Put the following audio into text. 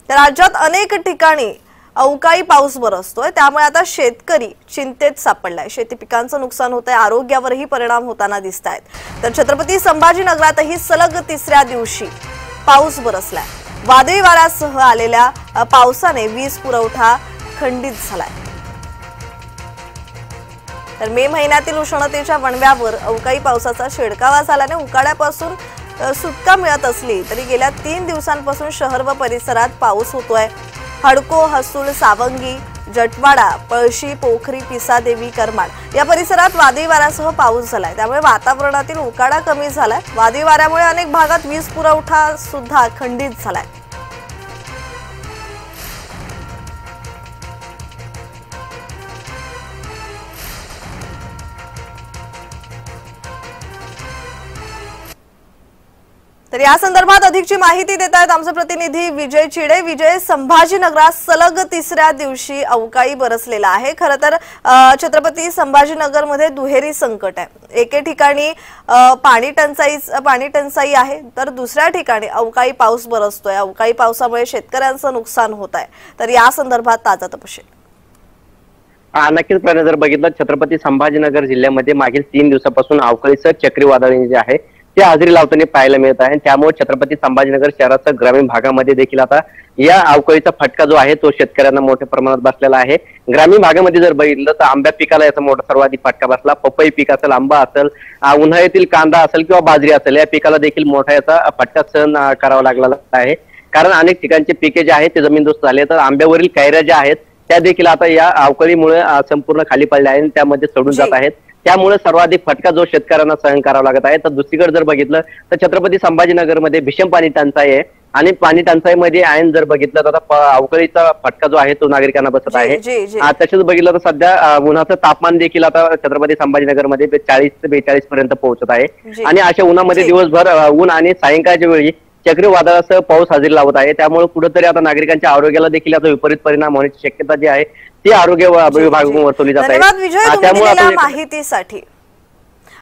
तर राज्यात अनेक ठिकाणी अवकाळी पाऊस बरसतोय, त्यामुळे आता शेतकरी चिंतेत सापडलाय। शेती पिकांचं नुकसान होतंय, आरोग्यावरही परिणाम होताना दिसतायत। तर छत्रपती संभाजीनगरातही सलग तिसऱ्या दिवशी पाऊस बरसलाय। वादळी वाऱ्यासह आलेल्या पावसाने वीज पुरवठा खंडित झालाय। तर मे महिन्यातील उष्णतेच्या वणव्यावर अवकाळी पावसाचा शिडकावा झाल्याने उकाड्यापासून सुटका मिळत असली तरी गेल्या 3 दिवसांपासून शहर व परिसरात पाऊस होतोय। हडको, हसूल, सावंगी, जटवाडा, पळशी, पोखरी, पिसादेवी, करमाड या परिसरात वादळी वाऱ्यासह पाऊस झालाय। त्यामुळे वातावरणातील उकाडा कमी झालाय। वादळी वाऱ्यामुळे अनेक भागात वीज पुरवठा सुद्धा खंडित झालाय। तर या संदर्भात अधिकची माहिती देत आहेत आमचे प्रतिनिधी विजय चिडे। विजय, संभाजीनगरात सलग तिसऱ्या दिवशी अवकाळी बरसलेला आहे। खरं तर छत्रपती संभाजीनगरमध्ये दुहेरी संकट आहे। एके ठिकाणी पाणी टंचाई आहे, तर दुसऱ्या ठिकाणी अवकाळी पाऊस बरसतोय। अवकाळी पावसामुळे शेतकऱ्यांचं नुकसान होत आहे। तर या संदर्भात ताजा तपशील। नक्कीच प्रयत्न जर बघितलं, छत्रपती संभाजीनगर जिल्ह्यामध्ये मागील 3 दिवसापासून अवकाळीसह चक्रीवादळ जे आहे ते हजेरी लावताना पाहायला मिळत आहे। त्यामुळे छत्रपती संभाजीनगर शहरासह ग्रामीण भागामध्ये देखील आता या अवकाळीचा फटका जो आहे तो शेतकऱ्यांना मोठ्या प्रमाणात बसलेला आहे। ग्रामीण भागामध्ये जर बघितलं तर आंब्या पिकाला याचा मोठा सर्वाधिक फटका बसला। पपई पीक असेल, आंबा असेल, उन्हाळ्यातील कांदा असेल किंवा बाजरी असेल, या पिकाला देखील मोठा याचा फटका सहन करावा लागलेला आहे। कारण अनेक ठिकाणचे पिके जे आहेत ते जमीनदोस्त झाले, तर आंब्यावरील कैऱ्या ज्या आहेत त्या देखील आता या अवकाळीमुळे संपूर्ण खाली पडल्या आहेत, त्यामध्ये सडून जात आहेत। त्यामुळे सर्वाधिक फटका जो शेतकऱ्यांना सहन करावा लागत आहे। तर दुसरीकडे जर बघितलं तर छत्रपती संभाजीनगरमध्ये भीषण पाणी टंचाई आहे आणि पाणी टंचाईमध्ये ऐन जर बघितलं तर आता अवकाळीचा फटका जो आहे तो नागरिकांना बसत आहे। तसेच बघितलं तर सध्या उन्हाचं तापमान देखील आता छत्रपती संभाजीनगरमध्ये 40 ते 42 पर्यंत पोहोचत आहे आणि अशा उन्हामध्ये दिवसभर ऊन आणि सायंकाळच्या वेळी चक्रीवादळासह पाऊस हजेरी लावत आहे। त्यामुळे कुठेतरी आता नागरिकांच्या आरोग्याला देखील याचा विपरीत परिणाम होण्याची शक्यता जी आहे ती आरोग्य विभागाकडून वर्तवली जात आहे। धन्यवाद विजय, तुम्ही दिलेल्या माहितीसाठी।